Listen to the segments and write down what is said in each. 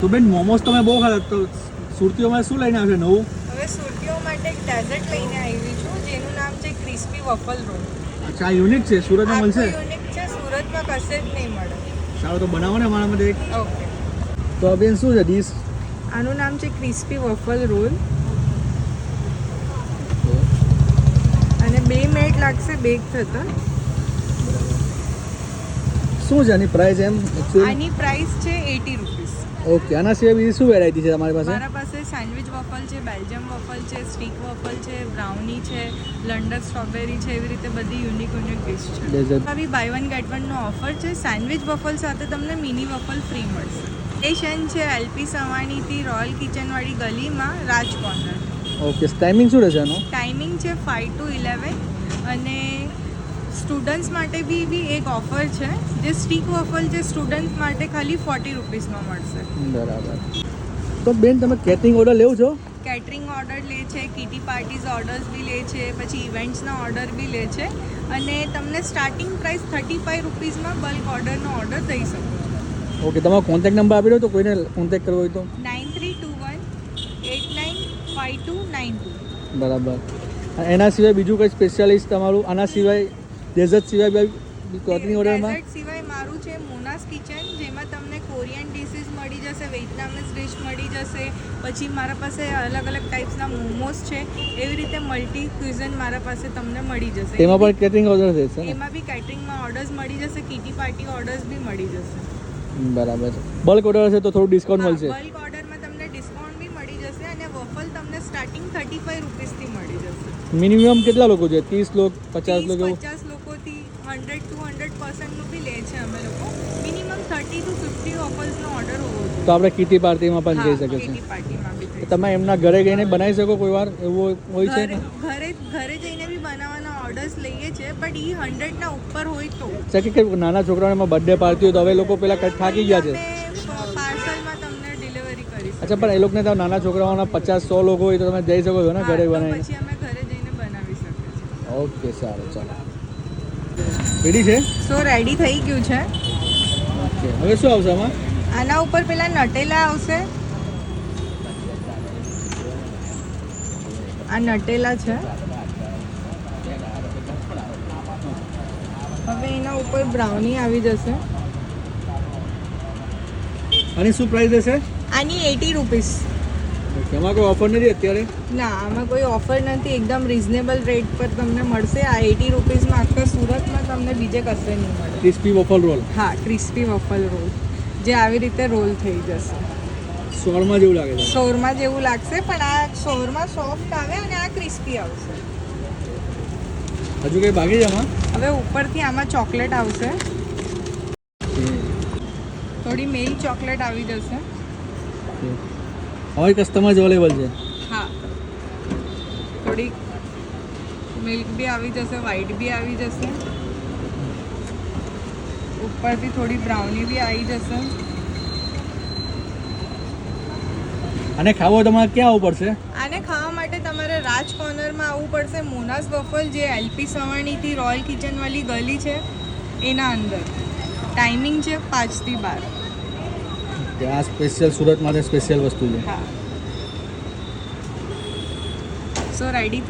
તો બેન મોમોસ તમે બહુ ખાતા તો સુરતીઓમાં શું લઈને આવશે નવું? હવે સુરતીઓ માટે એક ડેઝર્ટ લઈને આવી છું જેનું નામ છે ક્રિસ્પી વફલ રોલ. અચ્છા, આ યુનિક છે, સુરતમાં મળશે? યુનિક છે, સુરતમાં કશે જ નહીં મળે. સારું, તો બનાવો ને મારા માટે એક. ઓકે, તો આ બેન શું છે ડીશ? આનું નામ છે ક્રિસ્પી વફલ રોલ અને 2 મિનિટ લાગશે બેક થતા. શું છે આની પ્રાઇસ એમ એકચ્યુઅલી? આની પ્રાઇસ છે 80 રૂપીસ. ઓકે, આના સિવાય બીજી શું વેરાયટી છે તમારી પાસે? મારા પાસે સેન્ડવિચ વફલ છે, બેલ્જિયમ વફલ છે, સ્ટીક વફલ છે, બ્રાઉની છે, લંડન સ્ટ્રોબેરી છે, એવી રીતે બધી યુનિક ડિશ છે. Dessert. આવી બાય વન ગેટ વન નો ઓફર છે. સેન્ડવિચ વફલ સાથે તમને મિની વફલ ફ્રી મળશે. સ્ટેશન છે એલપી સવાણીથી રોયલ કિચનવાળી ગલીમાં રાજ કોર્નર. ઓકે, ટાઈમિંગ શું રહેશે આનો? ટાઈમિંગ છે 5 to 11 અને સ્ટુડન્ટ્સ માટે બી એક ઓફર છે. જે સ્ટીક વફલ છે સ્ટુડન્ટ માટે ખાલી 40 રૂપીસમાં મળશે. બરાબર. તો બેન તમે કેટરિંગ ઓર્ડર લેવો છો? કેટરિંગ ઓર્ડર લે છે, કિટી પાર્ટીઝ ઓર્ડર્સ બી લે છે, પછી ઇવેન્ટ્સના ઓર્ડર બી લે છે અને તમને સ્ટાર્ટિંગ પ્રાઇસ 35 રૂપીસમાં બલ્ક ઓર્ડરનો ઓર્ડર દઈ શકો છો. ઓકે, તમારો કોન્ટેક્ટ નંબર આપી દો તો કોઈને કોન્ટેક્ટ કરવો હોય તો. 9321895292. બરાબર. એના સિવાય બીજું કંઈ સ્પેશિયાલિસ્ટ તમારું આના સિવાય ડેઝર્ટ સિવાય કેટરિંગ ઓર્ડરમાં? ડેઝર્ટ સિવાય મારું છે મોનાસ કિચન, જેમાં તમને કોરિયન ડિશિસ મળી જશે, વિયેટનામીઝ ડિશ મળી જશે, પછી મારા પાસે અલગ અલગ ટાઈપ્સના મોમોસ છે. એવી રીતે મલ્ટી ક્યુઝન મારા પાસે તમને મળી જશે. તેમાં પણ કેટરિંગ ઓર્ડર થશે ને? એમાં બી કેટરિંગમાં ઓર્ડર્સ મળી જશે, કિટી પાર્ટી ઓર્ડર્સ બી મળી જશે. બરાબર છે. બલ્ક ઓર્ડર હશે તો થોડું ડિસ્કાઉન્ટ મળશે? બલ્ક ઓર્ડરમાં તમને ડિસ્કાઉન્ટ બી મળી જશે અને વફલ તમને સ્ટાર્ટિંગ 35 રૂપીસથી મળી જશે. મિનિમમ કેટલા લોકો છે? 30 લોકો, 50 લોકો? 50 લોકોથી 100-200% બી લે છે અમે લોકો. મિનિમમ 30 to 50 વફલ્સનો ઓર્ડર હોવો જોઈએ. તો આપણે કિટી પાર્ટીમાં પણ જઈ શકે કિટી છે. પાર્ટીમાં બી થઈ તમે એમના ઘરે જઈને બનાવી શકો કોઈ વાર એવું હોય છે શકે. ને? ઘરે જઈને બી બનાવવાના ઓર્ડર્સ લઈએ છે, બટ એ 100ના ઉપર હોય તો કે નાના છોકરાઓમાં બર્થડે પાર્ટી હોય તો હવે લોકો પેલા થાકી ગયા છે. પાર્સલમાં તમને ડિલિવરી કરી અચ્છા, પણ એ લોકોને તો નાના છોકરાઓના 50-100 લોકો હોય તો તમે જઈ શકો છો ને ઘરે બનાવીને? પછી અમે ઘરે જઈને બનાવી શકીએ છીએ. ઓકે, સારું, ચાલો. રેડી છે? સો રેડી થઈ ગયું છે. ઓકે, હવે શું આવશે આમાં? આના ઉપર પેલા નટેલા આવશે. આ નટેલા છે. હવે એના ઉપર બ્રાઉની આવી જશે. આની શું પ્રાઇસ રહેશે? આની 80 રૂપીસ. ઓકે, એમાં કોઈ ઓફર નથી અત્યારે? ના, આમાં કોઈ ઓફર નથી. એકદમ રિઝનેબલ રેટ પર તમને મળશે. આ 80 રૂપીસમાં આખા સુરતમાં તમને બીજે કશે નહીં મળે. Crispy waffle roll? હા, ક્રિસ્પી વફલ રોલ, જે આવી રીતે રોલ થઈ જશે. શોરમાં જેવું લાગે છે? શોરમાં જેવું લાગશે, પણ આ શોરમાં સોફ્ટ આવે અને આ ક્રિસ્પી આવશે. હજુ કંઈ બાકી છે આમાં? હવે ઉપરથી આમાં ચોકલેટ આવશે. થોડી મિલ્ક ચોકલેટ આવી જશે. હવે કસ્ટમાઇઝ અવેલેબલ છે? હા, થોડી મિલ્ક બી આવી જશે, વ્હાઈટ બી આવી જશે. ઉપરથી થોડી બ્રાઉની બી આવી જશે. અને ખાવો તમારે ક્યાં આવવું પડશે? આને ખાવા માટે તમારે રાજ કોર્નરમાં આવવું પડશે. મોનાસ વફલ, જે એલપી સવાણીથી રોયલ કિચનવાળી ગલી છે એના અંદર. ટાઈમિંગ છે 5 થી 12. આ સ્પેશિયલ સુરત માટે સ્પેશિયલ વસ્તુ છે. હા. સો રેડી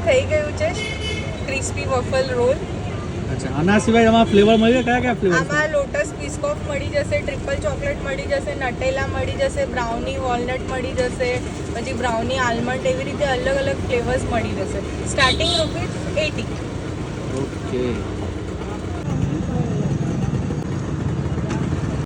થઈ ગયું છે ક્રિસ્પી વફલ રોલ. અચ્છા, આના સિવાય આમાં ફ્લેવર મળે? કયા ફ્લેવર? આમાં લોટસ બિસ્કોફ મળી જશે, ટ્રિપલ ચોકલેટ મળી જશે, નટેલા મળી જશે, બ્રાઉની વોલનટ મળી જશે, પછી બ્રાઉની આલમંડ, એવી રીતે અલગ અલગ ફ્લેવર્સ મળી જશે. Starting rupees 80. ઓકે.